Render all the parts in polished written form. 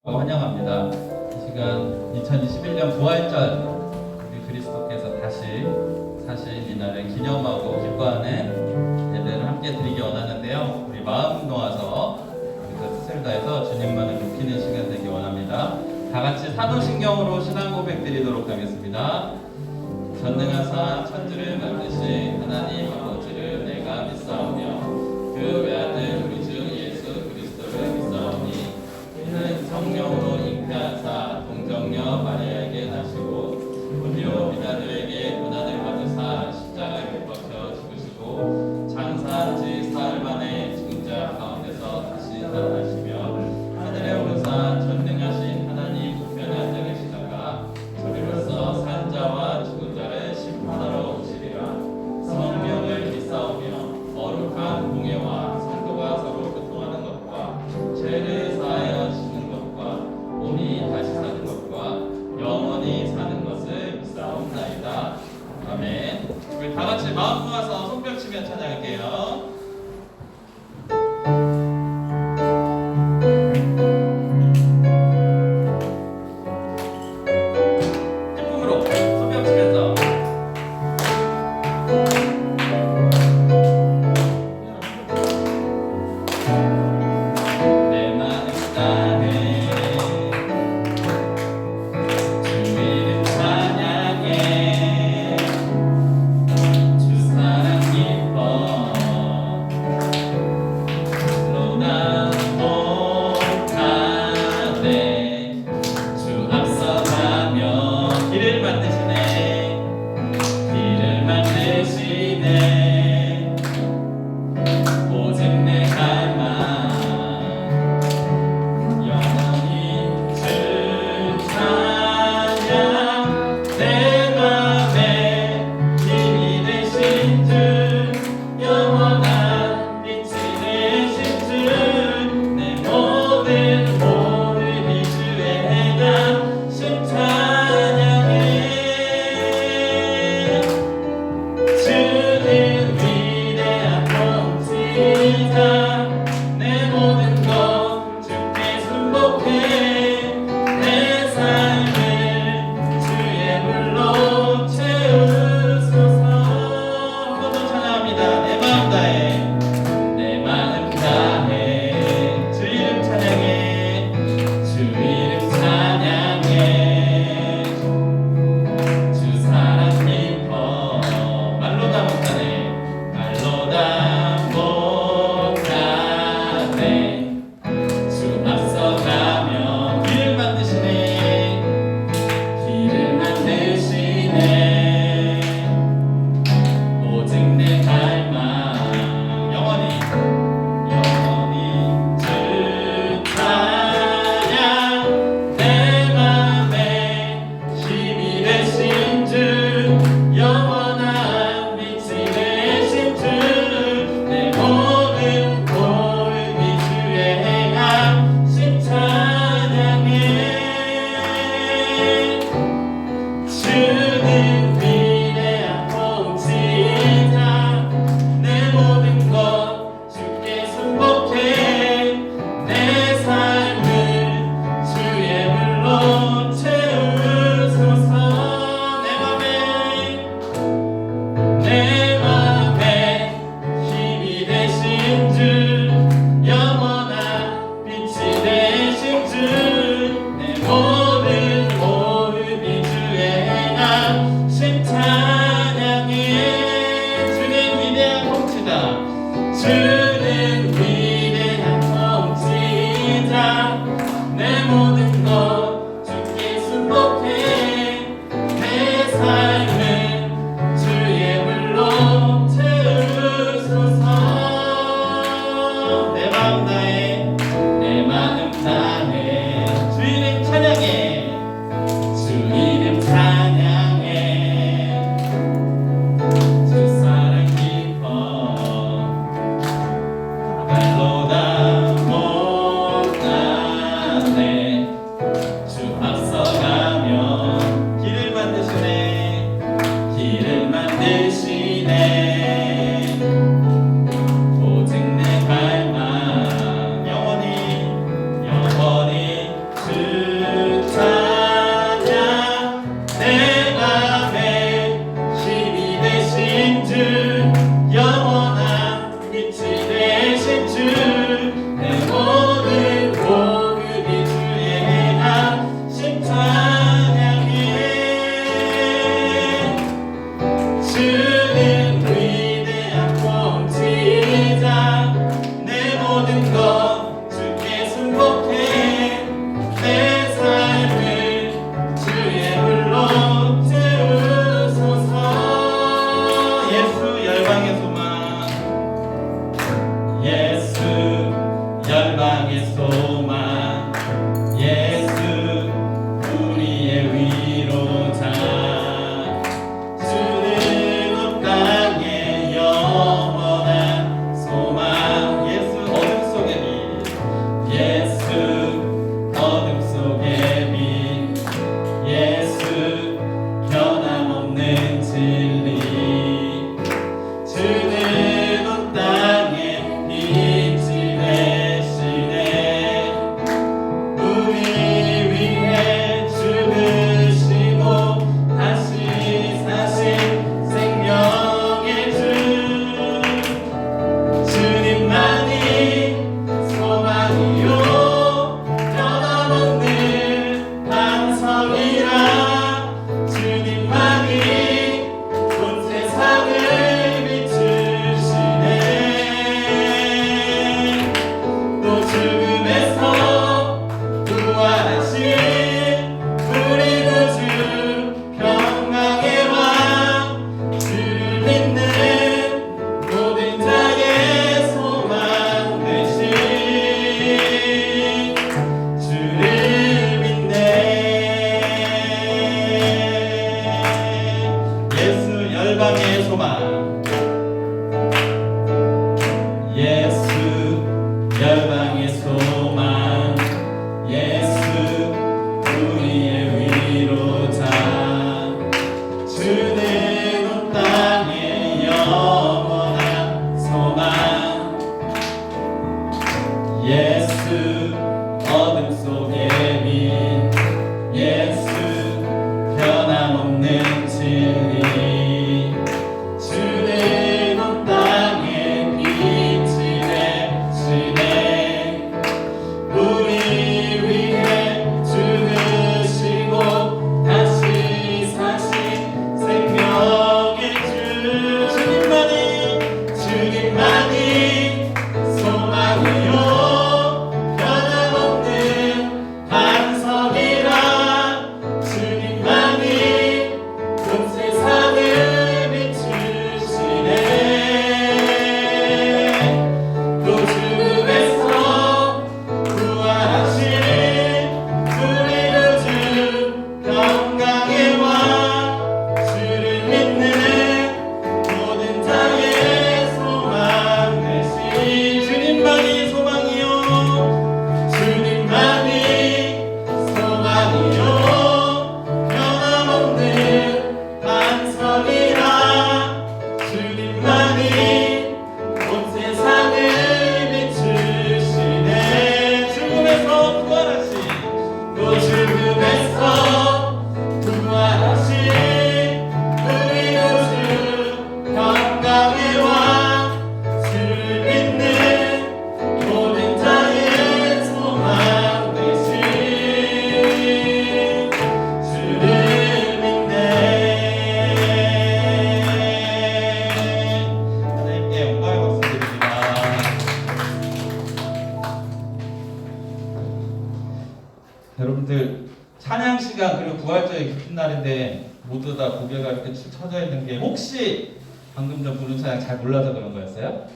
환영합니다. 이 시간 2021년 부활절 우리 그리스도께서 다시 사신 이날을 기념하고 기뻐하는 예배를 함께 드리기 원하는데요. 우리 마음 놓아서 우리가 뜻을 다해서 주님만을 높이는 시간 되기 원합니다. 다 같이 사도신경으로 신앙 고백 드리도록 하겠습니다. 전능하사 천지를 만드신 하나님 아버지를 내가 믿사오며 그 외아들 우리 주 예수 그리스도를 믿사오니 이는 성령으로 잉태하사 동정녀 마리아에게 나시고 본디오 비라도에게 고난을 받으사 십자가에 못 박혀 죽으시고 장사한 지 사흘 만에 죽은 자 가운데서 다시 살아나시며 하늘에 오르사 전능하신 하나님 우편에 앉아 계시다가 저리로서 산 자와 죽은 자를 심판하러 오시리라. 성령을 믿사오며 거룩한 공예와 성도가 서로 교통하는 것과 죄를 사하여 지는 것과 몸이 다시 사는 것과 영원히 사는 것을 믿사옵나이다. 아멘. 우리 다 같이 마음 모아서 손뼉 치며 찬양할게요. 기쁨으로 손뼉 치면서 내 마음 다해 주 이름 찬양해 주 사랑 기뻐 로나 못하네 주 앞서가며 길을 만드시네 길을 만드시네 오직 내 갈망 영원히 주 찬양 내 맘에 힘이 되신 주 영원한 빛이 되신 주 내 모든 몸이 주의 행함 신찬양해 주는 위대한 통치자 내 모든 것 주께 순복해 내 삶을 주의 불로 채우소서. 한 번 더 찬양합니다. 내 마음 다해 내 마음 다해 주 이름 찬양해 주 이름 찬양해 주 사랑 기뻐 말로 다 못하네 말로 다 못하네 주 앞서가며 길을 만드시네 길을 만드시네 오직 내 갈망 영원히 주 찬양 내 맘에 힘이 되신 주 영원한 빛이 되신 주 내 모든 몸이 주의 행함 신찬양해 주는 위대한 통치자 내 모든 것 주께 순복해 내 삶을 주의 불로 채우소서. 내 맘에 힘이 되신 주 영원한 빛이 되신 주 내 모든 모습이 주의 행함 신찬양해 주는 위대한 통치자 주는 위대한 통치자 내 모든 것 주께 순복해 내 삶을 주의 불로 채우소서. 내 마음 다해 내 마음 다해 주 이름 찬양해 주 이름 찬양해 주 사랑 기뻐 말로 다 못하네 주 앞서가며 길을 만드시네 길을 만드시네 오직 내 갈망 영원히 주 여러분들 찬양 시간 그리고 부활절의 깊은 날인데 모두 다 고개가 이렇게 쳐져 있는 게 혹시 방금 전 부른 찬양 잘 몰라서 그런 거였어요?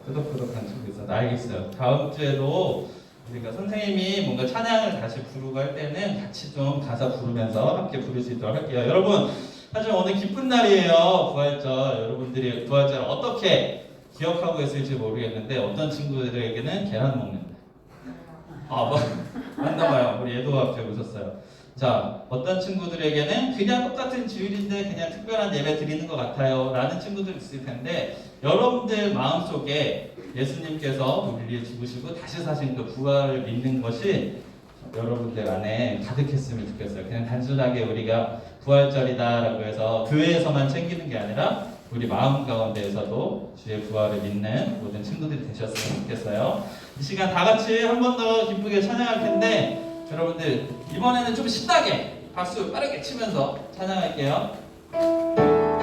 끄덕끄덕한 친구 있어서 알겠어요. 다음 주에도 우리가 선생님이 뭔가 찬양을 다시 부르고 할 때는 같이 좀 가사 부르면서 함께 부를 수 있도록 할게요. 여러분 사실 오늘 기쁜 날이에요. 부활절. 여러분들이 부활절 어떻게 기억하고 있을지 모르겠는데 어떤 친구들에게는 계란 먹는다. 맞나봐요. 우리 예도가 갑자기 웃었어요. 자, 어떤 친구들에게는 그냥 똑같은 주일인데 그냥 특별한 예배 드리는 것 같아요 라는 친구들 있을 텐데 여러분들 마음속에 예수님께서 우리를 죽으시고 다시 사신 그 부활을 믿는 것이 여러분들 안에 가득했으면 좋겠어요. 그냥 단순하게 우리가 부활절이다라고 해서 교회에서만 챙기는 게 아니라 우리 마음 가운데에서도 주의 부활을 믿는 모든 친구들이 되셨으면 좋겠어요. 이 시간 다 같이 한 번 더 기쁘게 찬양할 텐데 여러분들 이번에는 좀 신나게 박수 빠르게 치면서 찬양할게요.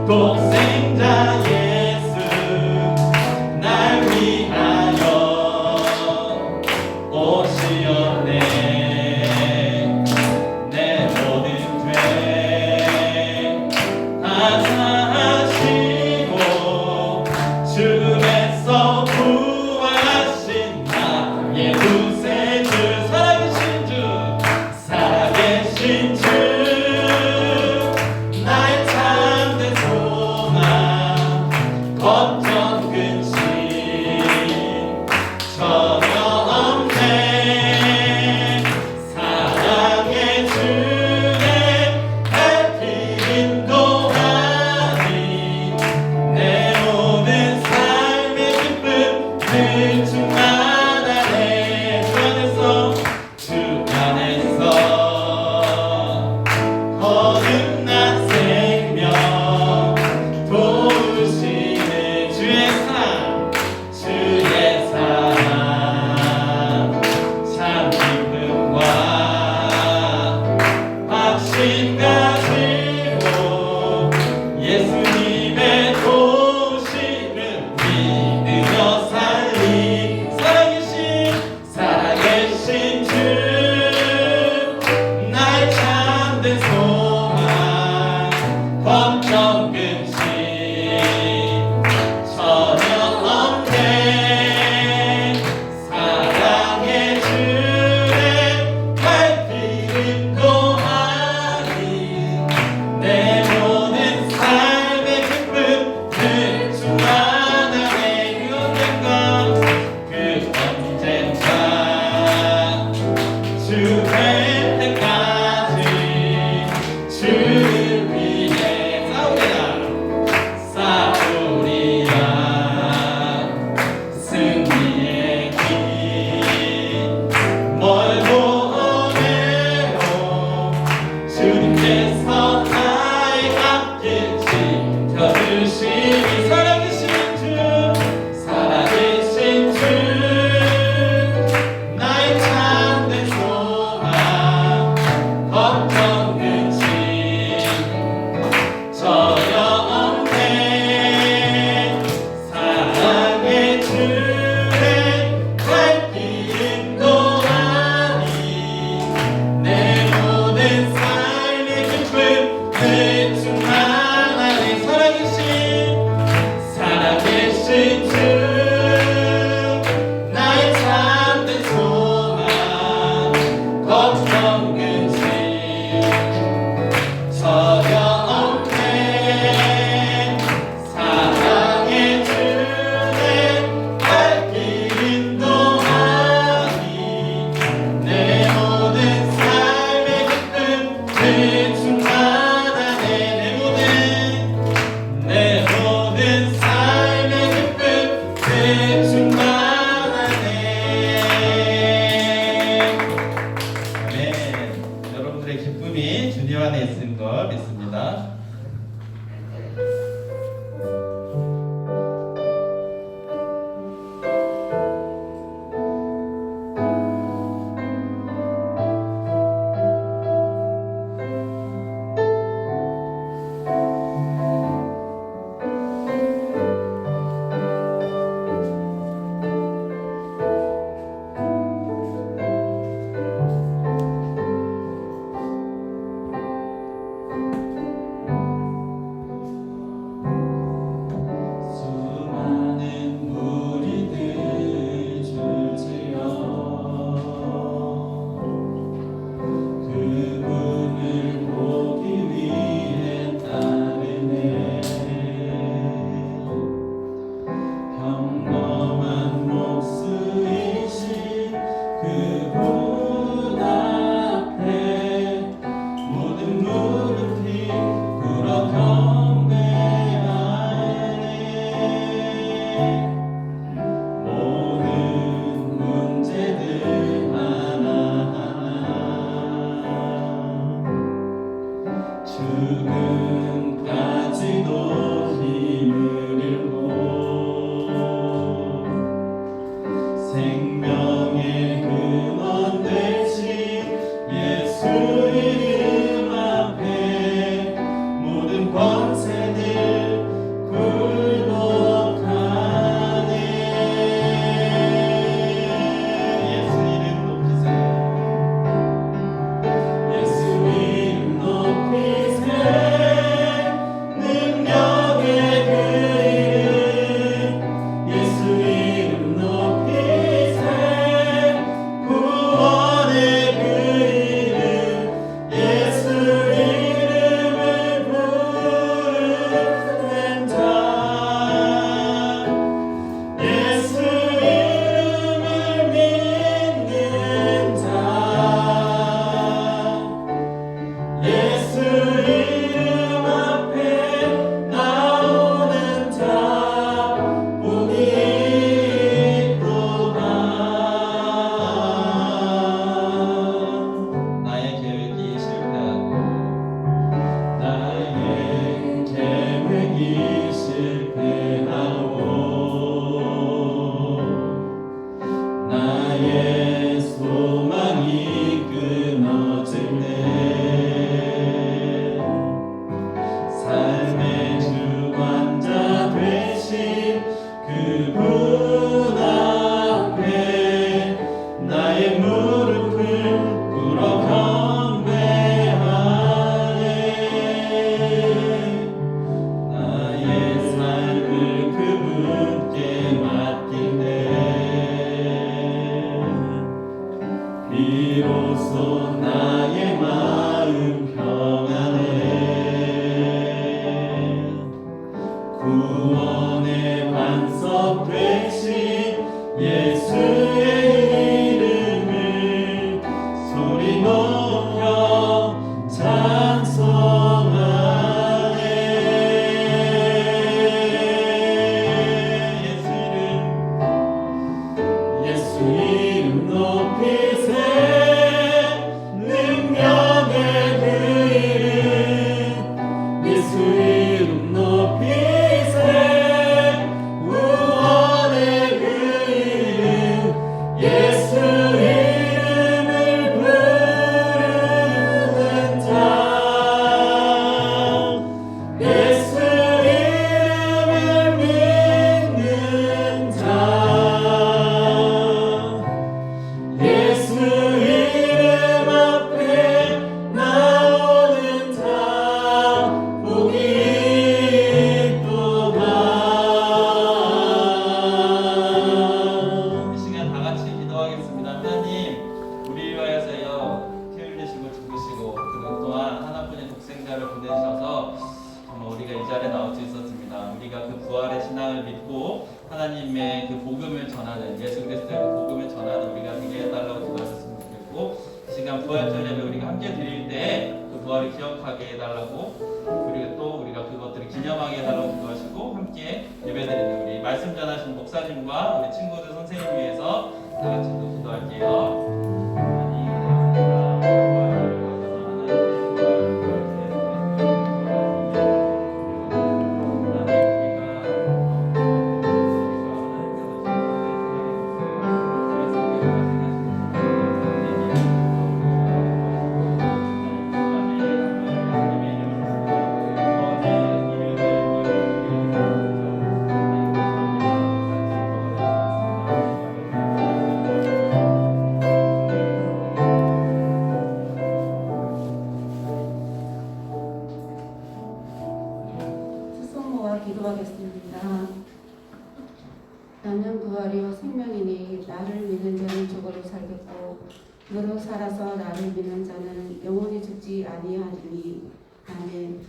독생자 예수 날 위하여 오시었네. 내 모든 죄 다 사하시고 죽음에서 부활하신 나의 구세주 살아계신 주 살아계신 주 나의 참된 걱정 근심 전혀 없네. 그분 앞에 모든 무릎이 꿇어 경배하네. 모든 문제들 하나하나 죽음까지도 힘을 잃고 생명의 근원 되신 예수 이름 앞에 모든 권세들 굴복하네. 예수 이름 높이세요. 예수 이름 높이세. 능력의 그 이름 예수 이름 높이세. 구원의 그 이름 예수 이름을 부르는 자 예수 이름을 믿는 자 예수 이름 앞에 나오는 자 복이 있도다. 나의 계획이 실패하고 나의 계획이 실패하고 나의 소망이 끊어질 때 삶의 주관자 되신 그분 앞에 나의 무릎을 꿇어 경배하네. 나의 삶을 그분께 맡길 때 비로소 나의 마음 평안해. 구원의 반석 되신 예수의 이름을 소리 높여 찬송하네. 예수 이름 높이세. 능력의 그 이름 예수 이름 높이세. 구원의 그 이름 예수 이름을 부르는 자 예수 이름을 믿는 자 예수 이름 앞에 나오는 자 복이 있도다. 이 시간 다 같이 기도하겠습니다. 하나님, 우리 위하여서요 피 흘리시고 죽으시고 그동안 하나뿐인 독생자를 보내셔서 정말 우리가 이 자리에 나올 수 있었습니다. 우리가 그 부활의 신앙을 믿고 하나님의 그 복음을 전하는 예수 그리스도의 그 복음을 전하는 우리가 되게 해달라고 기도하셨으면 좋겠고 이 시간 부활절 예배 우리가 함께 드릴 때 그 부활을 기억하게 해달라고 그리고 또 우리가 그것들을 기념하게 해달라고 기도하시고 함께 예배드리는 우리 말씀 전하신 목사님과 우리 친구들 선생님 위해서 다 같이 또 기도할게요. 기도하겠습니다. 나는 부활이요 생명이니 나를 믿는 자는 죽어도 살겠고 너로 살아서 나를 믿는 자는 영원히 죽지 아니하리니. 아멘.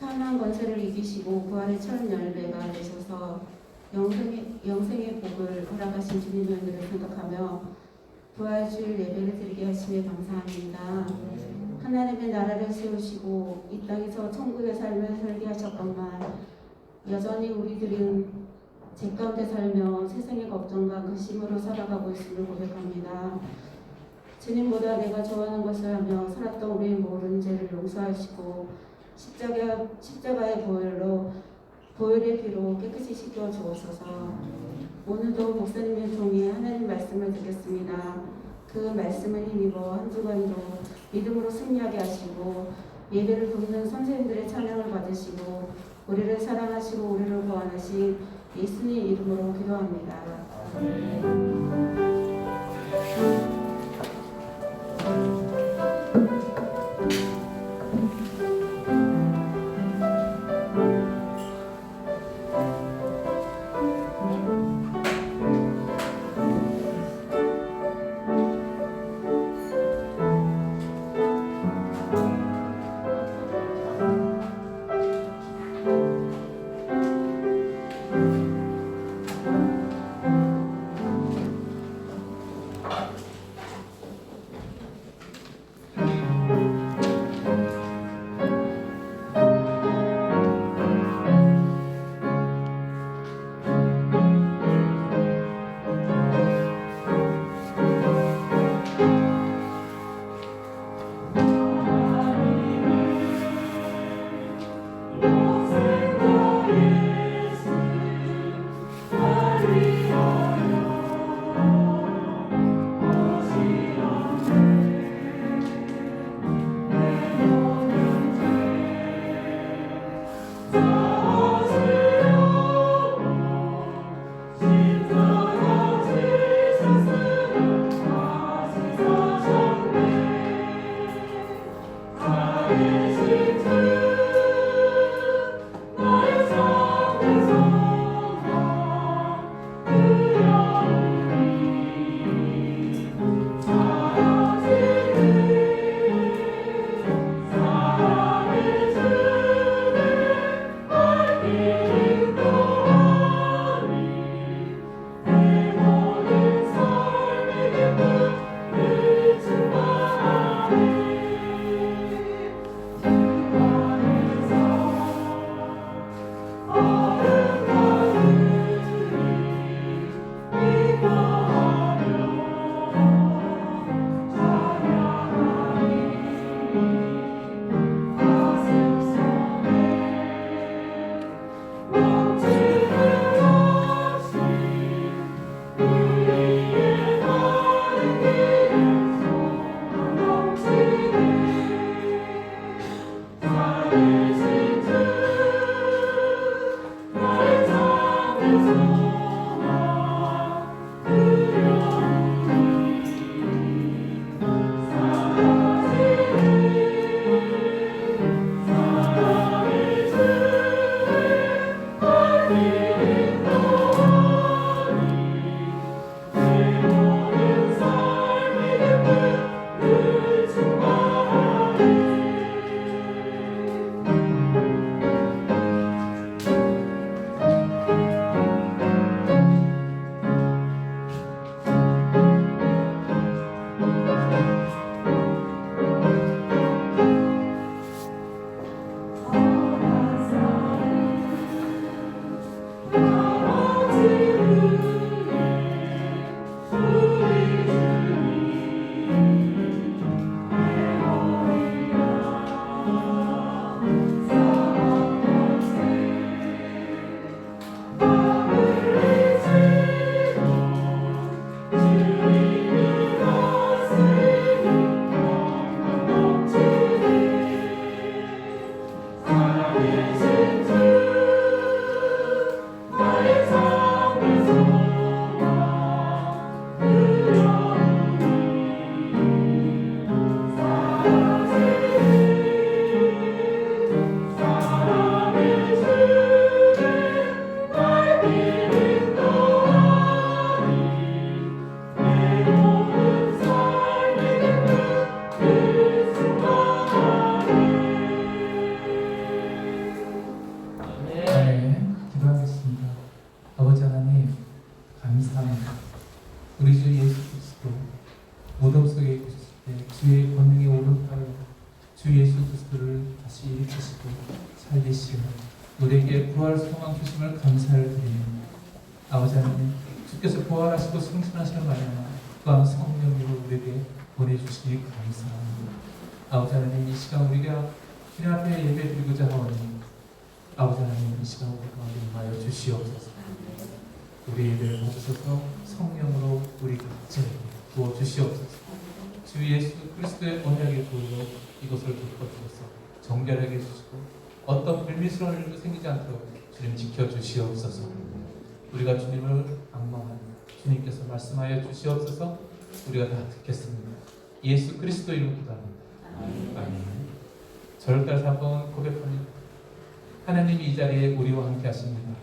사망 권세를 이기시고 부활의 첫 열매가 되셔서 영생의 복을 허락하신 주님의 은혜를 생각하며 부활주일 예배를 드리게 하시며 감사합니다. 하나님의 나라를 세우시고 이 땅에서 천국의 삶을 살게 하셨건만 여전히 우리들은 죄 가운데 살며 세상의 걱정과 근심으로 살아가고 있음을 고백합니다. 주님보다 내가 좋아하는 것을 하며 살았던 우리의 모든 죄를 용서하시고 십자가의 보혈의 피로 깨끗이 씻겨 주옵소서. 오늘도 목사님을 통해 하나님 말씀을 듣겠습니다. 그 말씀을 힘입어 한 주간도 믿음으로 승리하게 하시고 예배를 돕는 선생님들의 찬양을 받으시고 우리를 사랑하시고 우리를 구원하신 예수님 이름으로 기도합니다. 무덤 속에 계셨을 때 주의 권능의 오른팔로 주 예수 그리스도를 다시 일으키시고 살리시고 우리에게 부활 소망 주심을 감사를 드립니다. 아버지 하나님, 주께서 부활하시고 승천하시는 말이나 또한 성령으로 우리에게 보내주시기 감사합니다. 아버지 하나님, 이 시간 우리가 주님 앞에 예배드리고자 하오니 아버지 하나님, 이 시간 우리 가운데 임하여 주시옵소서. 우리 예배를 받으셔서 성령으로 우리 각자에게 부어주시옵소서. 주 예수 그리스도의 언약의 도로 이것을 덮어주셔서 정결하게 해주시고 어떤 불미스러운 일도 생기지 않도록 주님 지켜주시옵소서. 우리가 주님을 악망하니 주님께서 말씀하여 주시옵소서. 우리가 다 듣겠습니다. 예수 그리스도 이름 기도합니다. 아멘. 저를 따라서 한번 고백합니다. 하나님이 이 자리에 우리와 함께 하십니다.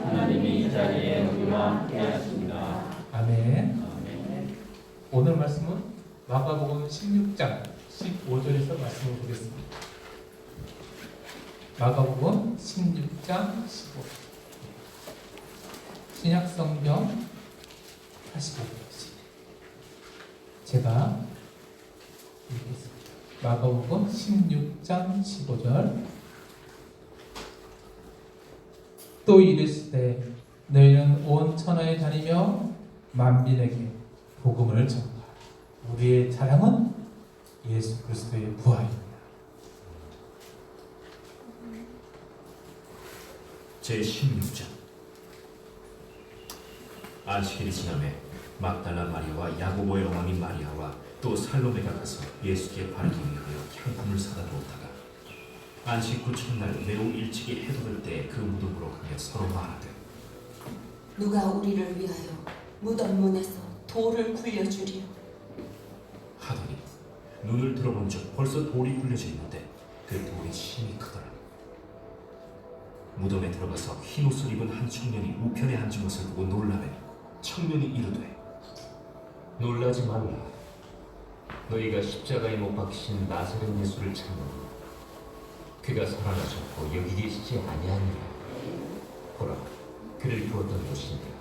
하나님이 이 자리에 우리와 함께 하십니다. 아멘. 오늘 말씀은 마가복음 16장 15절에서 말씀을 보겠습니다. 마가복음 16장 15절. 신약성경 85페이지. 제가 읽겠습니다. 마가복음 16장 15절. 또 이르시되 너희는 온 천하에 다니며 만민에게 복음을 전하라. 우리의 자랑은 예수 그리스도의 부활입니다. 제16장. 안식일이 지나매 막달라 마리아와 야고보의 어머니 마리아와 또 살로메가 가서 예수께 바르기 위하여 향품을 사다 놓다가 안식 후 첫날 매우 일찍이 해돋을 때 그 무덤으로 가며 서로 말하되 누가 우리를 위하여 무덤 문에서 돌을 굴려주리요. 하더니 눈을 들어본즉 벌써 돌이 굴려져 있는데 그 돌이 심히 크더라. 무덤에 들어가서 흰 옷을 입은 한 청년이 우편에 앉은 것을 보고 놀라매 청년이 이르되 놀라지 말라. 너희가 십자가에 못 박히신 나사렛 예수를 찾느니 그가 살아나셨고 여기 계시지 아니하니라. 보라, 그를 두었던 곳이니라.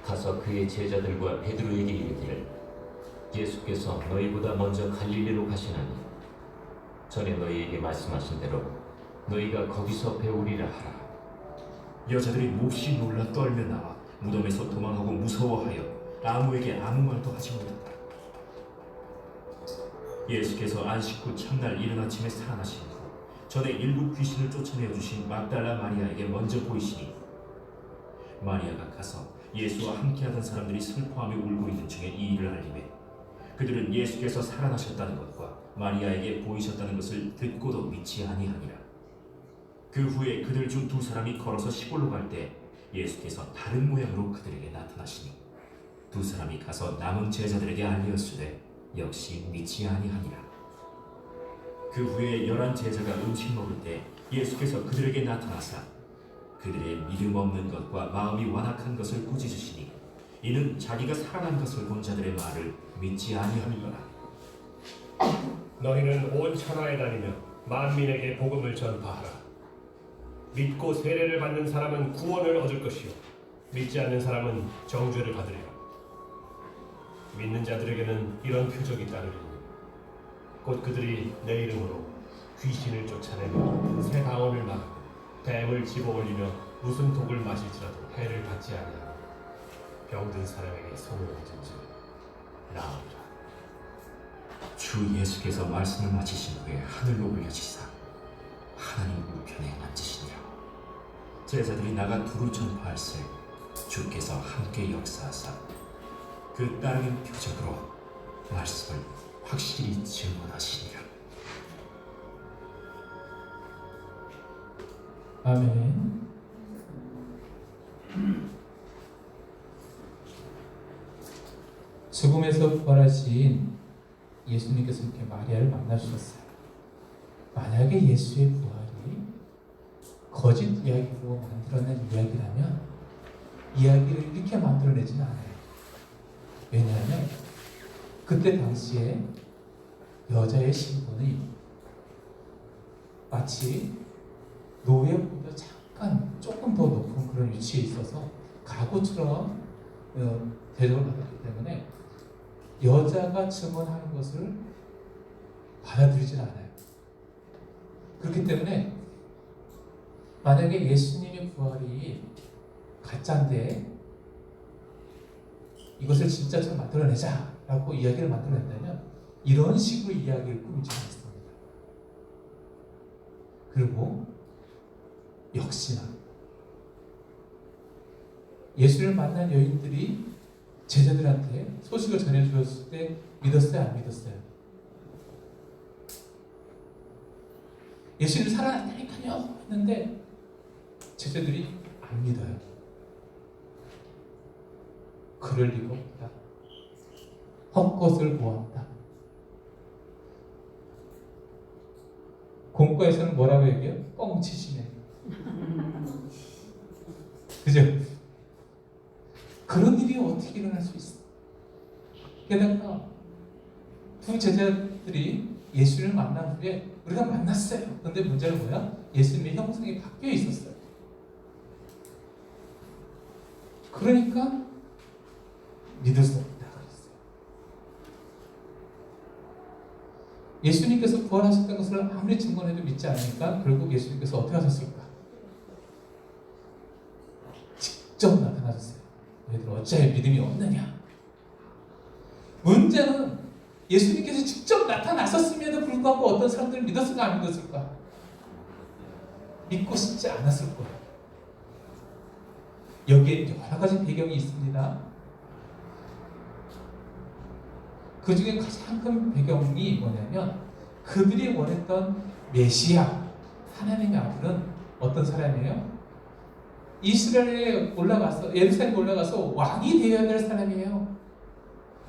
가서 그의 제자들과 베드로에게 이르기를 예수께서 너희보다 먼저 갈릴리로 가시나니 전에 너희에게 말씀하신 대로 너희가 거기서 배우리라 하라. 여자들이 몹시 놀라 떨며 나와 무덤에서 도망하고 무서워하여 아무에게 아무 말도 하지 못했다. 예수께서 안식 후 첫날 이른 아침에 살아나신 후 전에 일곱 귀신을 쫓아내어 주신 막달라 마리아에게 먼저 보이시니 마리아가 가서 예수와 함께하던 사람들이 슬퍼하며 울고 있는 중에 이 일을 알리매 그들은 예수께서 살아나셨다는 것과 마리아에게 보이셨다는 것을 듣고도 믿지 아니하니라. 그 후에 그들 중 두 사람이 걸어서 시골로 갈 때 예수께서 다른 모양으로 그들에게 나타나시니 두 사람이 가서 남은 제자들에게 알리었으되 역시 믿지 아니하니라. 그 후에 11 제자가 음식 먹을 때 예수께서 그들에게 나타나사 그들의 믿음 없는 것과 마음이 완악한 것을 꾸짖으시니 이는 자기가 살아난 것을 본 자들의 말을 믿지 아니함이더라. 너희는 온 천하에 다니며 만민에게 복음을 전파하라. 믿고 세례를 받는 사람은 구원을 얻을 것이요 믿지 않는 사람은 정죄를 받으리라. 믿는 자들에게는 이런 표적이 따르리니 곧 그들이 내 이름으로 귀신을 쫓아내며 새 방언을 말하고 뱀을 집어올리며 무슨 독을 마실지라도 해를 받지 아니하고 병든 사람에게 손을 얹은즉 나으리라. 주 예수께서 말씀을 마치신 후에 하늘로 올려지사 하나님 우편에 앉으시니라. 제자들이 나가 두루 전파할세 주께서 함께 역사하사 그 따르는 표적으로 말씀을 확실히 증언하시니라. 아멘. 죽음에서 부활하신 예수님께서 이렇게 마리아를 만나주셨어요. 만약에 예수의 부활이 거짓 이야기로 만들어낸 이야기라면 이야기를 이렇게 만들어내지는 않아요. 왜냐하면 그때 당시에 여자의 신분이 마치 노예보다 잠깐 조금 더 높은 그런 위치에 있어서 가구처럼 대접을 받았기 때문에 여자가 증언하는 것을 받아들이질 않아요. 그렇기 때문에 만약에 예수님의 부활이 가짜인데 이것을 진짜처럼 만들어내자라고 이야기를 만들어낸다면 이런 식으로 이야기를 꾸미지 않습니다. 그리고 역시나 예수를 만난 여인들이 제자들한테 소식을 전해주었을 때 믿었어요? 안 믿었어요? 예수님 살아났다니까요 했는데 제자들이 안 믿어요. 그럴 리가 없다. 헛것을 보았다. 공과에서는 뭐라고 얘기해요? 뻥치시네. 그죠? 그런 일이 어떻게 일어날 수 있어? 게다가 두 제자들이 예수를 만난 후에 우리가 만났어요. 근데 문제는 뭐야? 예수님의 형상이 바뀌어 있었어요. 그러니까 믿을 수 없다 그랬어요. 예수님께서 부활하셨던 것을 아무리 증거해도 믿지 않으니까 결국 예수님께서 어떻게 하셨을까? 직접 나타나셨어요. 너희들 어찌하여 믿음이 없느냐? 문제는 예수님께서 직접 나타나셨음에도 불구하고 어떤 사람들은 믿었을까 안 믿었을까? 믿고 싶지 않았을 거예요. 여기에 여러 가지 배경이 있습니다. 그 중에 가장 큰 배경이 뭐냐면 그들이 원했던 메시아, 하나님의 아들은 어떤 사람이에요? 이스라엘에 올라가서 예루살렘에 올라가서 왕이 되어야 될 사람이에요.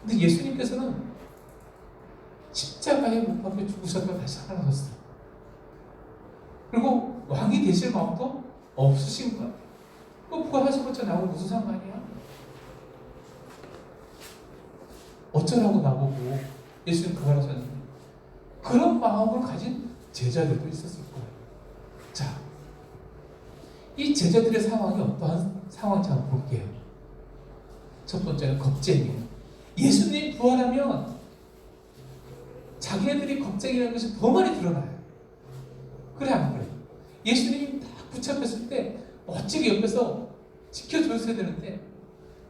근데 예수님께서는 십자가에 못 박혀 죽으셨다가 다시 살아나셨어요. 그리고 왕이 되실 마음도 없으신 거예요. 그 부활하셔봤자 나하고 무슨 상관이야? 어쩌라고 나보고 예수님 부활하셨는데 그런 마음을 가진 제자들도 있었을 거예요. 자, 이 제자들의 상황이 어떠한 상황인지 한번 볼게요. 첫 번째는 겁쟁이에요. 예수님 부활하면 자기네들이 겁쟁이라는 것이 더 많이 드러나요. 그래 안 그래? 예수님이 딱 붙잡혔을 때 멋지게 옆에서 지켜줬어야 되는데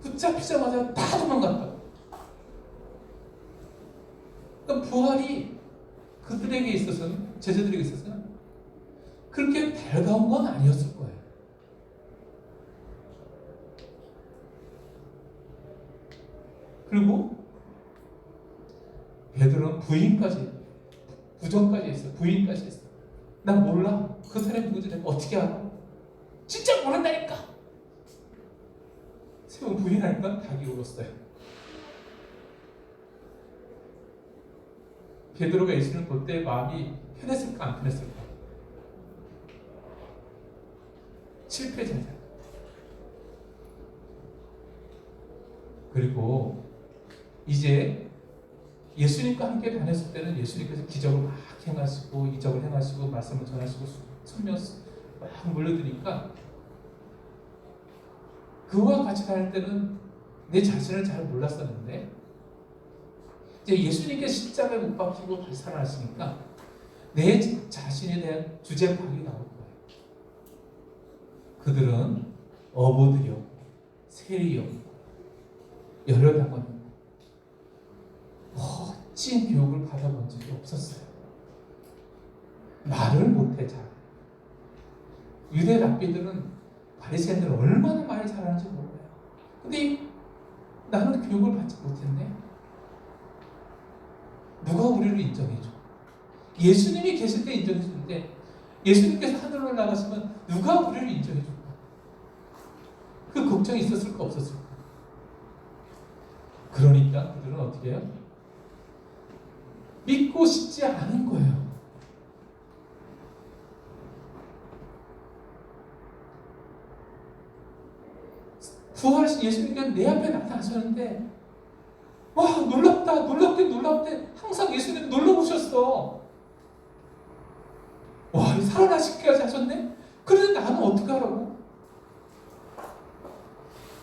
붙잡히자마자 다 도망갔다. 그러니까 부활이 그들에게 있어서는 제자들에게 있어서는 그렇게 달가운 건 아니었을 거예요. 그리고 베드로는 부정까지 했어. 부인까지 했어. 난 몰라. 그 사람이 누구지 내가 어떻게 알아? 진짜 모른다니까. 세 번 부인하니까 닭이 울었어요. 베드로가 예수를 볼 때 마음이 편했을까 안 편했을까? 실패자잖아. 그리고 이제 예수님과 함께 다녔을 때는 예수님께서 기적을 막 행하시고 이적을 행하시고 말씀을 전하시고 천명 막 물려드니까 그와 같이 다닐 때는 내 자신을 잘 몰랐었는데 이제 예수님께 십자가에 못 박히고 다시 살아나시니까 내 자신에 대한 주제 파악이 나올 거예요. 그들은 어부들이었고 세리였고 여러 당원이었고 멋진 교육을 받아본 적이 없었어요. 말을 못해 잘. 유대 랍비들은 바리새인들은 얼마나 말을 잘하는지 몰라요. 근데 나는 교육을 받지 못했네. 누가 우리를 인정해줘? 예수님이 계실 때 인정해주는데 예수님께서 하늘로 올라가시면 누가 우리를 인정해줄까? 그 걱정이 있었을까 없었을까? 그러니까 그들은 어떻게 해요? 믿고 싶지 않은 거예요. 부활하신 예수님께서 내 앞에 나타나셨는데 와 놀랍다 놀랍긴 놀랍대. 항상 예수님 놀라보셨어. 와 살아나시기까지 하셨네? 그런데 나는 어떻게 하라고?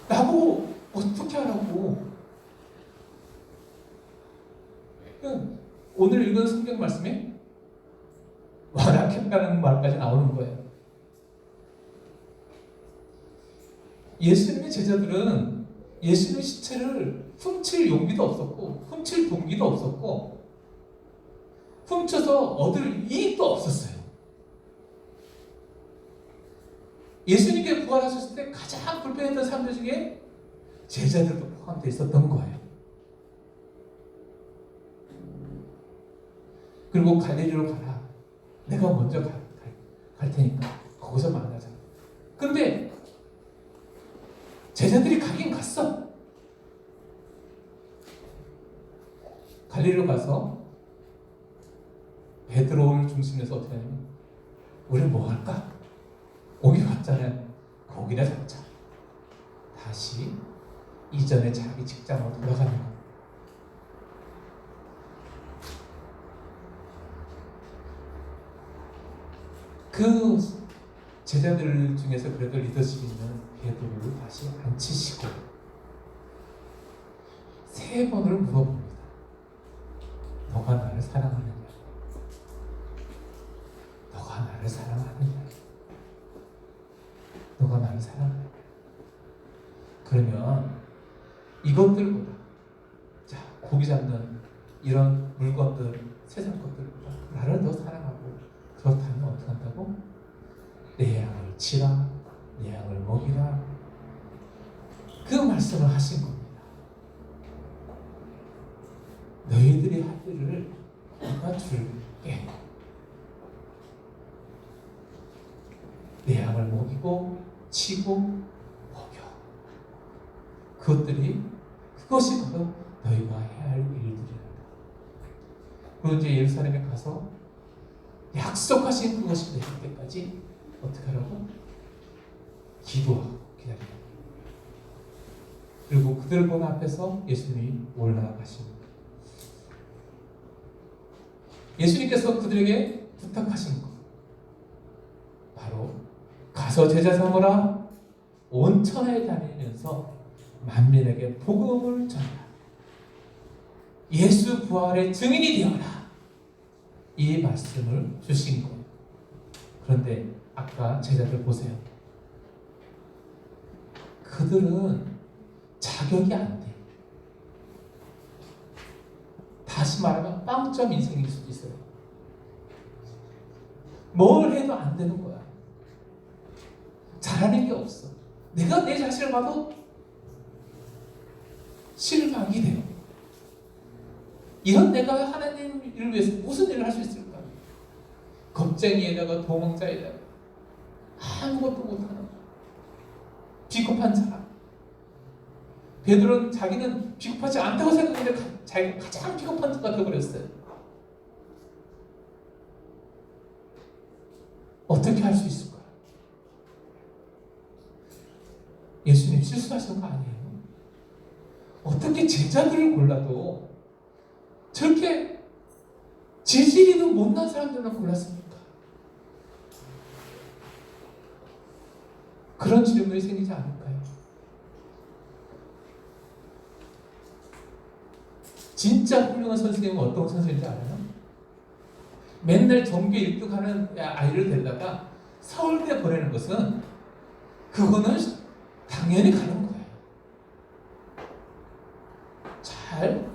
나보고 어떻게 하라고? 오늘 읽은 성경 말씀에 완악했다는 말까지 나오는 거예요. 예수님의 제자들은 예수님의 시체를 훔칠 용기도 없었고 훔칠 동기도 없었고 훔쳐서 얻을 이익도 없었어요. 예수님께 부활하셨을 때 가장 불편했던 사람들 중에 제자들도 포함되어 있었던 거예요. 그리고 갈릴리로 가라. 내가 먼저 갈 테니까 거기서 만나자. 그런데 제자들이 가긴 갔어. 갈릴리로 가서 베드로를 중심에서 어떻게 하냐면 우리 뭐 할까? 고기 왔잖아요. 고기나 잡자. 다시 이전에 자기 직장으로 돌아가는 거. 그 제자들 중에서 그래도 리더십 있는 베드로를 다시 앉히시고 3번을 물어봅니다. 너가 나를 사랑하느냐? 너가 나를 사랑하느냐? 너가 나를 사랑하느냐? 그러면 이것들보다 자 고기 잡는 이런 물건들 세상 것들보다 나를 더 사랑하고 그렇다면 어떻게 한다고? 내 양을 치라, 내 양을 먹이라. 그 말씀을 하신 겁니다. 너희들이 할 일을 내가 줄게. 내 양을 먹이고 치고 먹여. 그것이 바로 너희가 해야 할 일들이란다. 그리고 이제 예루살렘에 가서 약속하신 그것이 내릴 때까지 어떻게 하라고? 기도하고 기다리고. 그리고 그들 보는 앞에서 예수님이 올라가십니다. 예수님께서 그들에게 부탁하신 것 바로 가서 제자 삼으라, 온 천하에 다니면서 만민에게 복음을 전하라, 예수 부활의 증인이 되어라, 이 말씀을 주신 거예요. 그런데 아까 제자들 보세요. 그들은 자격이 안 돼. 다시 말하면 빵점 인생일 수도 있어요. 뭘 해도 안 되는 거야. 잘하는 게 없어. 내가 내 자신을 봐도 실망이 돼요. 이런 내가 하나님 일을 위해서 무슨 일을 할 수 있을까? 겁쟁이에다가 도망자에다가 아무것도 못하는 비겁한 사람. 베드로는 자기는 비겁하지 않다고 생각했는데 자기가 가장 비겁한 자가 되어버렸어요. 어떻게 할 수 있을까? 예수님 실수하신 거 아니에요? 어떻게 제자들을 골라도 저렇게 지질이도 못난 사람들만 골랐습니까? 그런 질문이 생기지 않을까요? 진짜 훌륭한 선생님은 어떤 선생님인지 알아요? 맨날 전교 1등하는 아이를 데려다가 서울대 보내는 것은 그거는 당연히 가는 거예요. 잘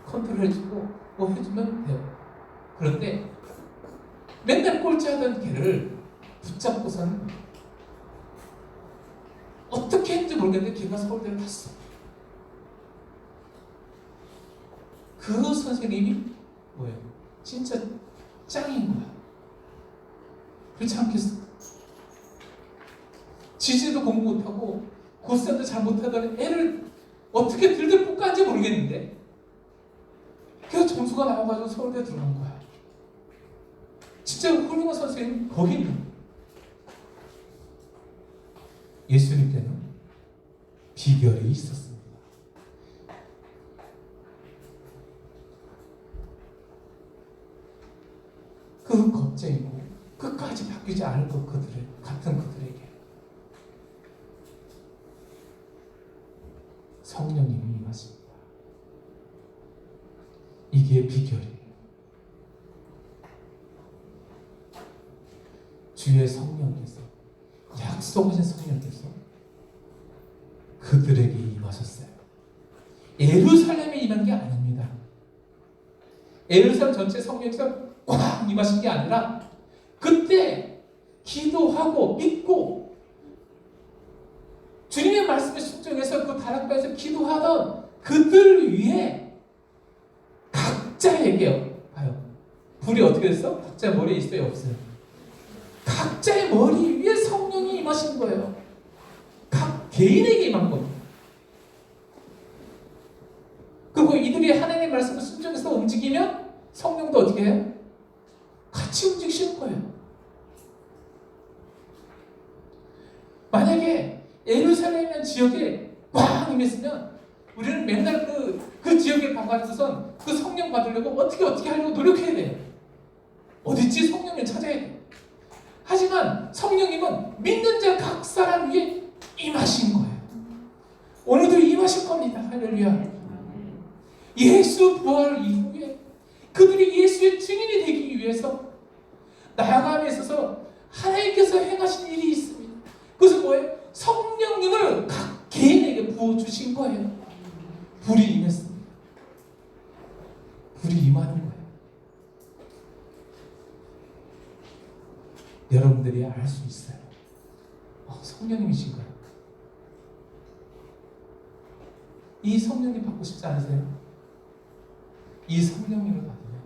컨트롤해주고 뭐 해주면 돼요. 그런데 맨날 꼴찌하던 걔를 붙잡고서는 어떻게 했는지 모르겠는데 걔가 서울대를 갔어. 그 선생님이 뭐예요? 진짜 짱인 거야. 그렇지 않겠어? 지지도 공부 못하고 고스란도 잘 못하던 애를 어떻게 들들 볶아는지 모르겠는데 그래서 점수가 나와가지고 서울대 들어간 거야. 진짜 훌륭한 선생님 거기 있는 거야. 예수님께는 비결이 있었습니다. 그 겁쟁이고 끝까지 바뀌지 않을 것 같은 그들에게 성령님이 임하십니다. 이게 비결이에요. 주의 성령께서, 약속하신 성령께서 그들에게 임하셨어요. 예루살렘에 임한 게 아닙니다. 예루살렘 전체 성령께서 꽉 임하신 게 아니라 그때 기도하고 믿고 주님의 말씀에 순종해서 그 다락방에서 기도하던 그들 위에 각자에게요. 봐요. 불이 어떻게 됐어? 각자 머리에 있어요? 없어요? 각자의 머리 위에 성령이 임하신 거예요. 각 개인에게 임한 겁니다. 그리고 이들이 하나님의 말씀을 순종해서 움직이면 성령도 어떻게 해요? 같이 움직이실 거예요. 만약에 예루살렘이라는 지역에 꽉 임했으면 우리는 맨날 그 지역에 가가지고선 그 성령 받으려고 어떻게 하려고 노력해야 돼요. 어딨지? 성령을 찾아야 돼요. 하지만 성령님은 믿는 자 각 사람 위에 임하신 거예요. 오늘도 임하실 겁니다. 할렐루야. 예수 부활 이후에 그들이 예수의 증인이 되기 위해서 나아감에 있어서 하나님께서 행하신 일이 있습니다. 그것은 뭐예요? 성령님을 각 개인에게 부어주신 거예요. 불이 임했습니다. 불이 임하는 거예요. 여러분들이 알 수 있어요. 성령님이신 거예요. 이 성령님 받고 싶지 않으세요? 이 성령님을 받으면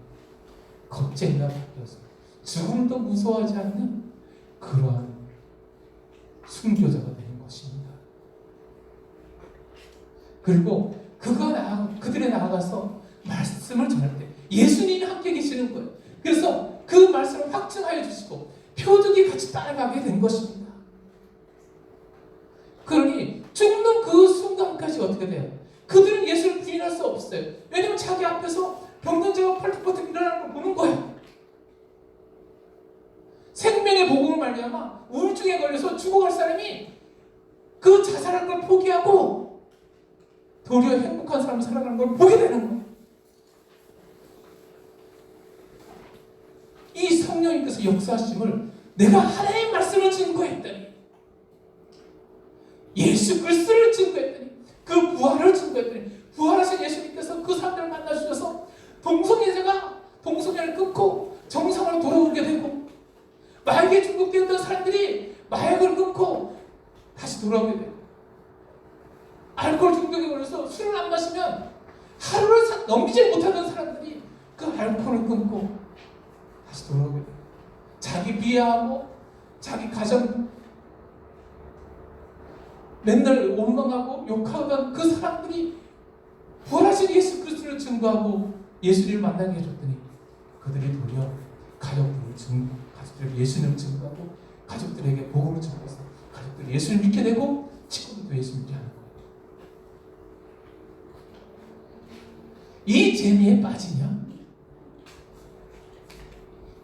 겁쟁이가 바뀌어서 죽음도 무서워하지 않는 그러한 순교자가 되는 것입니다. 그리고 그들에 나아가서 말씀을 전할 때 예수님이 함께 계시는 거예요. 그래서 그 말씀을 확증하여 주시고 표적이 같이 따라가게 된 것입니다. 그러니 죽는 그 순간까지 어떻게 돼요? 그들은 예수를 부인할 수 없어요. 왜냐하면 자기 앞에서 병든 자가 펄떡펄떡 일어나는 걸 보는 거예요. 생명의 복음을 말미암아 우울증에 걸려서 죽어갈 사람이 그 자살한 걸 포기하고 도리어 행복한 삶을 살아가는 걸 보게 되는 거예요. 이 성령님께서 역사하심을 내가 하나님의 말씀을 증거했더니, 예수 그리스도를 증거했더니, 그 부활을 증거했더니, 부활하신 예수님께서 그 사람들을 만나주셔서 동성애자가 동성애를 끊고 정상으로 돌아오게 되고, 마약에 중독되었던 사람들이 마약을 끊고 다시 돌아오게 돼요. 알코올 중독에 걸려서 술을 안 마시면 하루를 넘기지 못하던 사람들이 그 알코올을 끊고 다시 돌아오게 돼요. 자기 비하하고 자기 가정 맨날 원망하고 욕하던 그 사람들이 부활하신 예수 그리스도를 증거하고 예수를 만나게 해줬더니 그들이 도리어 가족들에게 예수님을 증거하고 가족들에게 복음을 전해서 가족들이 예수를 믿게 되고 친구들도 예수를 믿게 하는 거예요. 이 재미에 빠지면,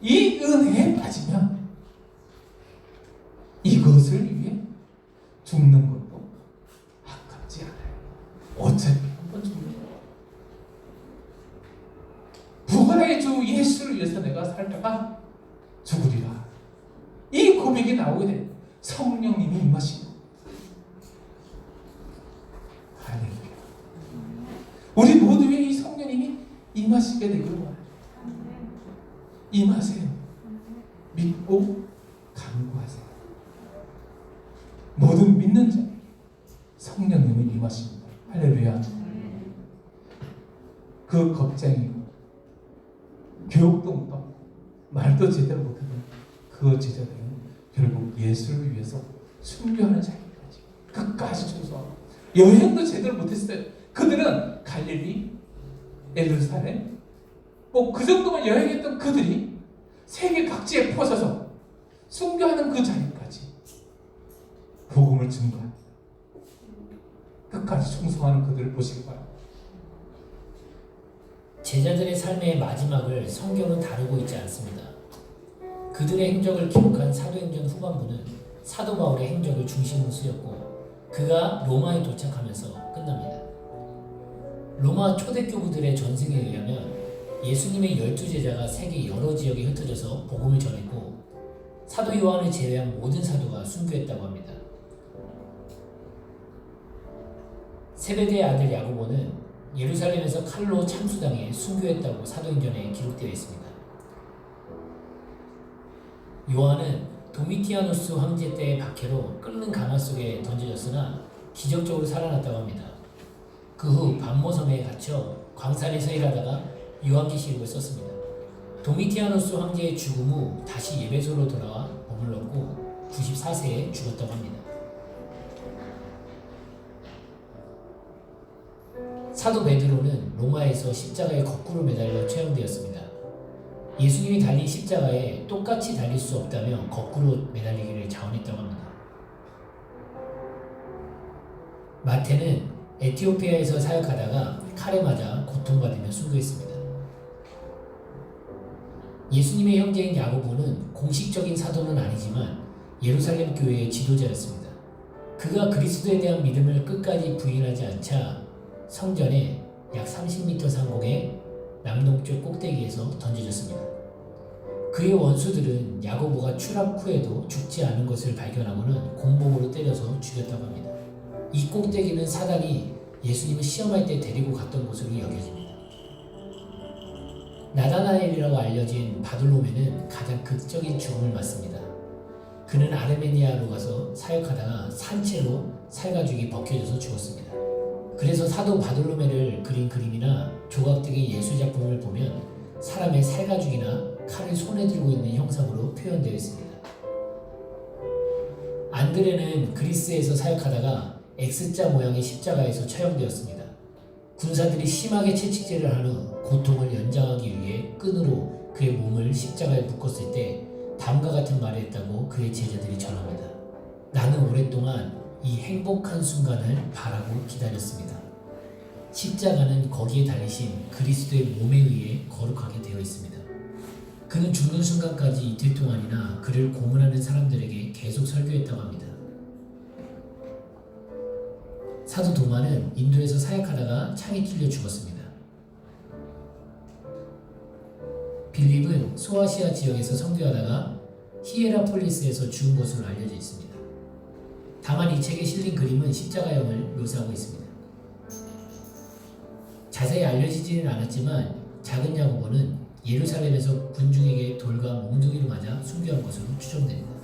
이 은혜에 빠지면 이것을 위해 죽는 것도 아깝지 않아요. 어차피 한번 죽는 거예요. 부활의 주 예수를 위해서 내가 살다가 죽으리라. 이 고백이 나오게 돼요. 성령님이 임하시고. 할렐루야. 우리 모두에 이 성령님이 임하시게 되기를 원해요. 임하세요. 믿고 간구하세요. 모든 믿는 자 성령님이 임하십니다. 할렐루야. 그 겁쟁이고 교육도 못 받고 말도 제대로 못하는 그 제자들은 결국 예수를 위해서 순교하는 자리까지 끝까지 충성하고, 여행도 제대로 못했어요. 그들은 갈릴리, 예루살렘 뭐 그 정도만 여행했던 그들이 세계 각지에 퍼져서 순교하는 그 자리까지 복음을 증거합니다. 끝까지 충성하는 그들을 보시기 바랍니다. 제자들의 삶의 마지막을 성경은 다루고 있지 않습니다. 그들의 행적을 기록한 사도행전 후반부는 사도 바울의 행적을 중심으로 쓰였고, 그가 로마에 도착하면서 끝납니다. 로마 초대교부들의 전승에 의하면 예수님의 12제자가 세계 여러 지역에 흩어져서 복음을 전했고 사도 요한을 제외한 모든 사도가 순교했다고 합니다. 세베대의 아들 야고보는 예루살렘에서 칼로 참수당해 순교했다고 사도행전에 기록되어 있습니다. 요한은 도미티아누스 황제 때의 박해로 끓는 강화 속에 던져졌으나 기적적으로 살아났다고 합니다. 그 후 반모섬에 갇혀 광산에서 일하다가 요한계시록을 썼습니다. 도미티아누스 황제의 죽음 후 다시 예배소로 돌아와 머물렀고 94세에 죽었다고 합니다. 사도 베드로는 로마에서 십자가에 거꾸로 매달려 처형되었습니다. 예수님이 달린 십자가에 똑같이 달릴 수 없다며 거꾸로 매달리기를 자원했다고 합니다. 마태는 에티오피아에서 사역하다가 칼에 맞아 고통받으며 순교했습니다. 예수님의 형제인 야고보는 공식적인 사도는 아니지만 예루살렘 교회의 지도자였습니다. 그가 그리스도에 대한 믿음을 끝까지 부인하지 않자 성전에 약 30m 상공의 남동쪽 꼭대기에서 던져졌습니다. 그의 원수들은 야고보가 추락 후에도 죽지 않은 것을 발견하고는 공복으로 때려서 죽였다고 합니다. 이 꼭대기는 사단이 예수님을 시험할 때 데리고 갔던 곳으로 여겨집니다. 나다나엘이라고 알려진 바돌로메는 가장 극적인 죽음을 맞습니다. 그는 아르메니아로 가서 사역하다가 산채로 살가죽이 벗겨져서 죽었습니다. 그래서 사도 바돌로메를 그린 그림이나 조각들의 예술작품을 보면 사람의 살가죽이나 칼을 손에 들고 있는 형상으로 표현되어 있습니다. 안드레는 그리스에서 사역하다가 X자 모양의 십자가에서 처형되었습니다. 군사들이 심하게 채찍질을 한 후 고통을 연장하기 위해 끈으로 그의 몸을 십자가에 묶었을 때 다음과 같은 말을 했다고 그의 제자들이 전합니다. 나는 오랫동안 이 행복한 순간을 바라고 기다렸습니다. 십자가는 거기에 달리신 그리스도의 몸에 의해 거룩하게 되어 있습니다. 그는 죽는 순간까지 이틀 동안이나 그를 고문하는 사람들에게 계속 설교했다고 합니다. 사도 도마는 인도에서 사역하다가 창에 찔려 죽었습니다. 빌립은 소아시아 지역에서 선교하다가 히에라폴리스에서 죽은 것으로 알려져 있습니다. 다만 이 책에 실린 그림은 십자가형을 묘사하고 있습니다. 자세히 알려지지는 않았지만 작은 야고보는 예루살렘에서 군중에게 돌과 몽둥이로 맞아 순교한 것으로 추정됩니다.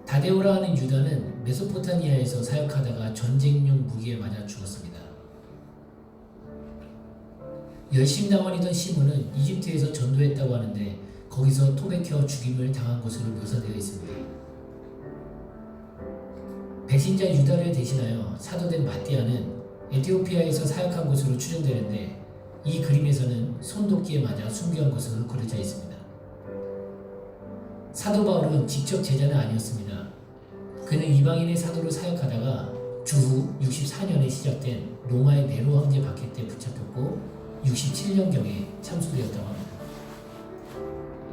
다데오라 하는 유다는 메소포타미아에서 사역하다가 전쟁용 무기에 맞아 죽었습니다. 열심당원이던 시몬은 이집트에서 전도했다고 하는데 거기서 토백혀 죽임을 당한 것으로 묘사되어 있습니다. 배신자 유다를 대신하여 사도된 마띠아는 에티오피아에서 사역한 것으로 추정되는데 이 그림에서는 손도끼에 맞아 순교한 것으로 그려져 있습니다. 사도 바울은 직접 제자는 아니었습니다. 그는 이방인의 사도로 사역하다가 주후 64년에 시작된 로마의 네로 황제 박해 때 붙잡혔고 67년경에 참수되었다고 합니다.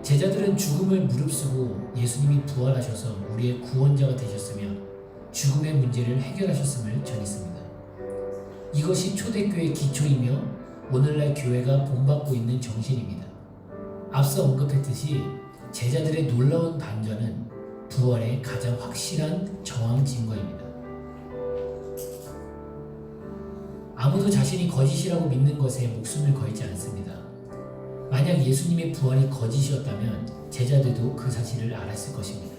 제자들은 죽음을 무릅쓰고 예수님이 부활하셔서 우리의 구원자가 되셨으며 죽음의 문제를 해결하셨음을 전했습니다. 이것이 초대교회의 기초이며 오늘날 교회가 본받고 있는 정신입니다. 앞서 언급했듯이 제자들의 놀라운 반전은 부활의 가장 확실한 정황 증거입니다. 아무도 자신이 거짓이라고 믿는 것에 목숨을 걸지 않습니다. 만약 예수님의 부활이 거짓이었다면 제자들도 그 사실을 알았을 것입니다.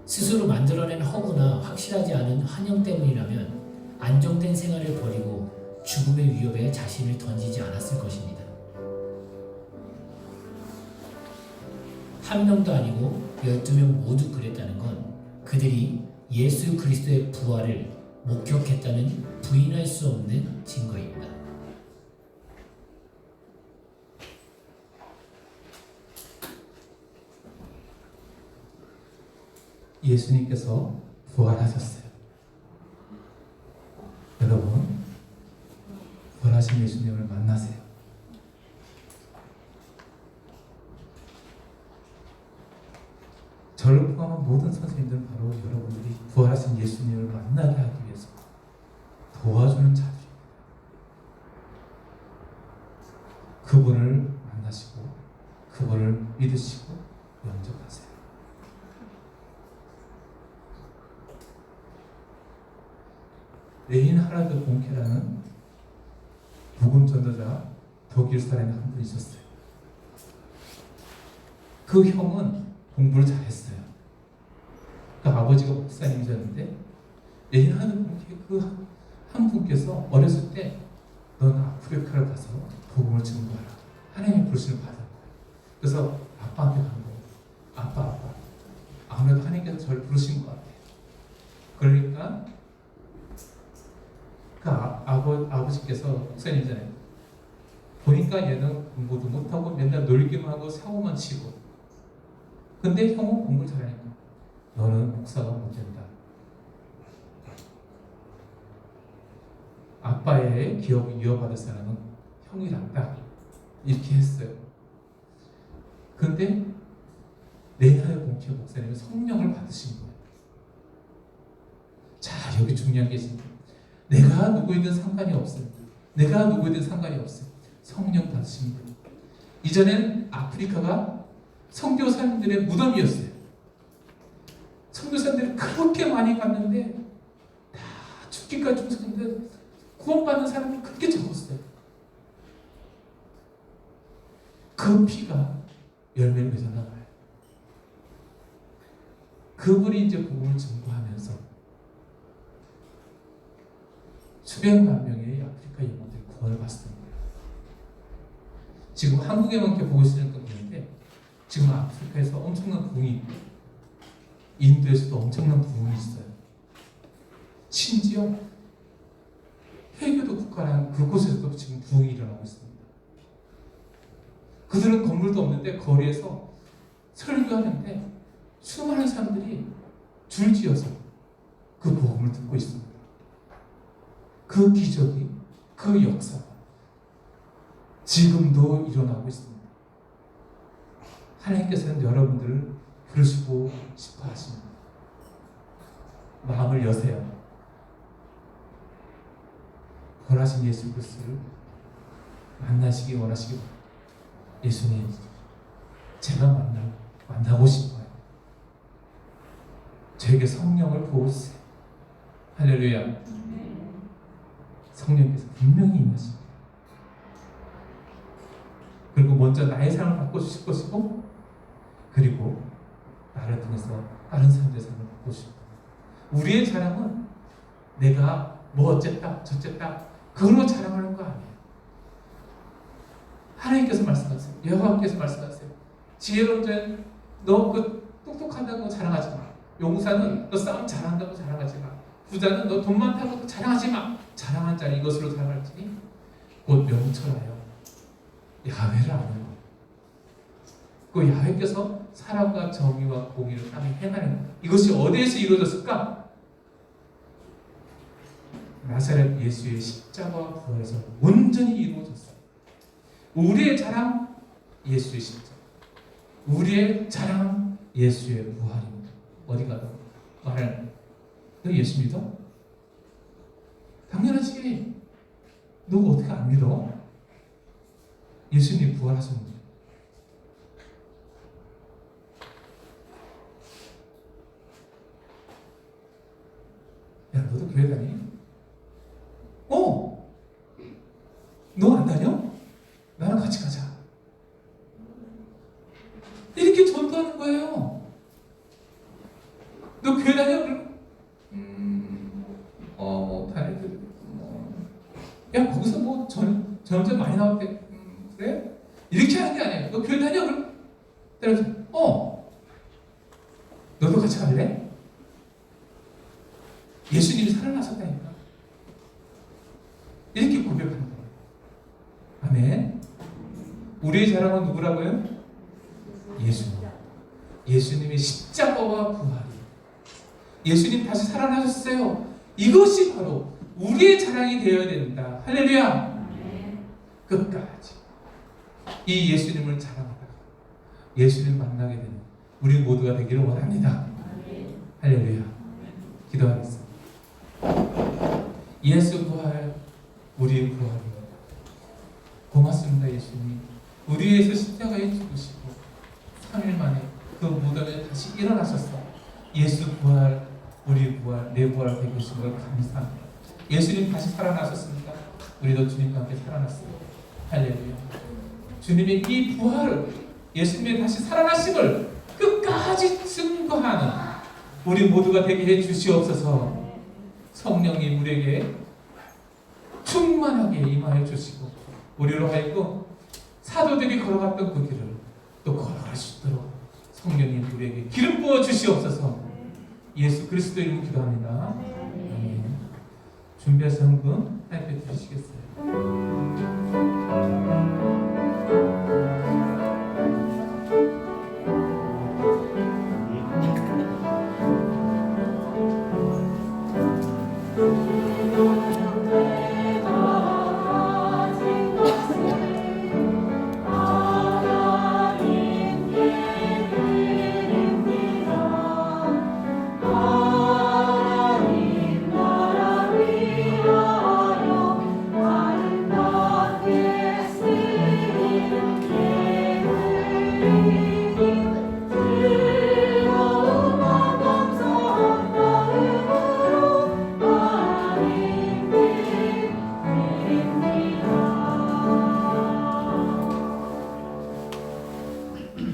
스스로 만들어낸 허구나 확실하지 않은 환영 때문이라면 안정된 생활을 버리고 죽음의 위협에 자신을 던지지 않았을 것입니다. 한 명도 아니고 12명 모두 그랬다는 건 그들이 예수 그리스도의 부활을 목격했다는 부인할 수 없는 증거입니다. 예수님께서 부활하셨어요. 여러분, 부활하신 예수님을 만나세요. 저를 포함한 모든 선생님들은 바로 여러분들이 부활하신 예수님을 만나게 하기 위해서 도와주는 자들입니다. 그분을 만나시고 그분을 믿으시고 영접하세요. 레인하라드 본케라는 복음 전도자 독일 사람이 한 분 있었어요. 그 형은 공부를 잘했어요. 그 아버지가 목사님이셨는데 레인하라드 본케 그 한 분께서 어렸을 때 너는 아프리카를 가서 복음을 증거하라. 하나님의 부르심을 받은 거예요. 그래서 아빠한테 간 거예요. 아빠. 아무래도 하나님께서 저를 부르신 것 같아요. 그러니까 그 아버지께서 목사님이잖아요. 보니까 얘는 공부도 못하고 맨날 놀기만 하고 사고만 치고. 근데 형은 공부를 잘하니까 너는 목사가 못 된다. 아빠의 기억을 이어받을 사람은 형이란다. 이렇게 했어요. 근데 레인하르트 본케 목사님은 성령을 받으신 거예요. 자, 여기 중요한 게 있습니다. 내가 누구이든 상관이 없어요. 내가 누구이든 상관이 없어요. 성령 받으신 거예요. 이전엔 아프리카가 선교사님들의 무덤이었어요. 선교사님들이 그렇게 많이 갔는데 다 죽기까지 죽었는데 구원받는 사람이 그렇게 적었어요. 그 피가 열매를 맺었나 봐요. 그분이 이제 복음을 증거하면서 수백만 명의 아프리카 영혼들이 구원을 받았던 거예요. 지금 한국에만 이렇게 보고 있으니까 그런데 지금 아프리카에서 엄청난 부흥이 있고 인도에서도 엄청난 부흥이 있어요. 심지어 회교도 국가라는 그곳에서도 지금 부흥이 일어나고 있습니다. 그들은 건물도 없는데 거리에서 설교하는데 수많은 사람들이 줄지어서 그 복음을 듣고 있습니다. 그 기적이, 그 역사가 지금도 일어나고 있습니다. 하나님께서는 여러분들을 부르시고 싶어 하십니다. 마음을 여세요. 원하신 예수 그리스도를 만나시기 원하시기 바랍니다. 예수님, 제가 만나고 싶어요. 저에게 성령을 부어주세요. 할렐루야. 성령께서 분명히 임하십니다. 그리고 먼저 나의 삶을 바꿔주실 것이고, 그리고 나를 통해서 다른 사람들의 삶을 바꿔주실 거예요. 우리의 자랑은 내가 뭐 어쨌다 저쨌다 그걸로 자랑하는 거 아니에요. 하나님께서 말씀하세요. 여호와께서 말씀하세요. 지혜로운 자는 너 그 똑똑하다고 자랑하지 마. 용사는 너 싸움 잘한다고 자랑하지 마. 부자는 너 돈 많다고 자랑하지 마. 자랑한 자는 이것으로 자랑할지니 곧 명철하여 야훼를 아는 것. 그 야훼께서 사랑과 정의와 공의를 땅에 행하는 것. 이것이 어디에서 이루어졌을까? 나사렛 예수의 십자가와 부활에서 온전히 이루어졌어요. 우리의 자랑 예수의 십자가, 우리의 자랑 예수의 부활입니다. 어디 가도 말을 너 예수 믿어? 당연하지. 너 어떻게 안 믿어? 예수님 부활하셨는데. 야, 너도 교회 다니? 너 안 다녀? 나랑 같이 가자. 이렇게 전도하는 거예요. 너 교회 다녀? 다니들. 야, 거기서 뭐 전염자 많이 나왔대. 그래? 이렇게 하는 게 아니에요. 너 교회 다녀? 그럼 때려서 너도 같이 갈래? 예수님이 살아나셨다니까. 이렇게 고백하는 거예요. 아멘. 우리의 자랑은 누구라고요? 예수님. 예수님의 십자가와 부활이. 예수님 다시 살아나셨어요. 이것이 바로 우리의 자랑이 되어야 된다. 할렐루야. 끝까지 이 예수님을 자랑하다가 예수님 만나게 되는 우리 모두가 되기를 원합니다. 할렐루야. 기도하겠습니다. 예수 부활, 우리의 부활입니다. 고맙습니다. 살아나셨습니다. 예수님 우리 위해서 십자가에 죽으시고 3일 만에 그 무덤에 다시 일어나셔서 예수 부활, 우리 부활, 내 부활 되게 하신 걸 감사합니다. 예수님 다시 살아나셨습니다. 우리도 주님과 함께 살아났습니다. 할렐루야. 주님의 이 부활을, 예수님의 다시 살아나심을 끝까지 증거하는 우리 모두가 되게 해 주시옵소서. 성령님 우리에게 충만하게 임하여 주시고 우리로 하여금 사도들이 걸어갔던 그 길을 또 걸어갈 수 있도록 성령님 우리에게 기름 부어 주시옵소서. 예수 그리스도 이름으로 기도합니다. 아멘. 준비해서 헌금 하나님께 드리시겠어요?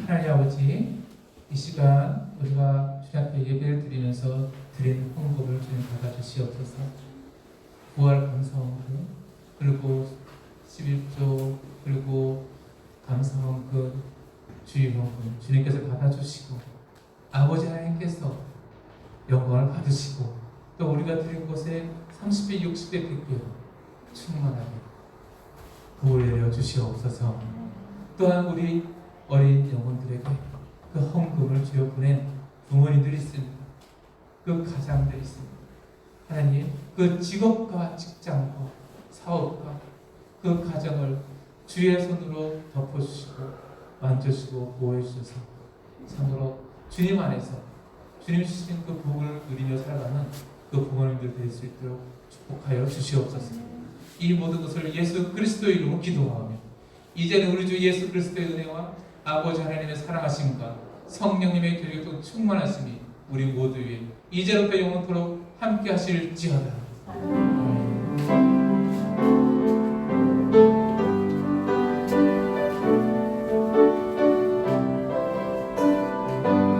하나님 아버지, 이 시간 우리가 주님 앞에 예배를 드리면서 드린 헌금을 주님 받아주시옵소서. 부활 감사헌금, 그리고 11조, 그리고 감사헌금, 주일헌금 주님께서 받아주시고 아버지 하나님께서 영광을 받으시고 또 우리가 드린 것에 30배, 60배, 100배 충만하게 부을 내려 주시옵소서. 또한 우리 어린 영혼들에게 그 헌금을 주여 보낸 부모님들이 있습니다. 그 가장들이 있습니다. 하나님 그 직업과 직장과 사업과 그 가정을 주의 손으로 덮어주시고 만져주시고 보호해주셔서 참으로 주님 안에서 주님 주신 그 복을 누리며 살아가는 그 부모님들 될 수 있도록 축복하여 주시옵소서. 이 모든 것을 예수 그리스도의 이름으로 기도하며 이제는 우리 주 예수 그리스도의 은혜와 아버지 하나님의 사랑하심과 성령님의 교육도 충만하심이 우리 모두 위에 이제로부터 영원토록 함께 하실지어다.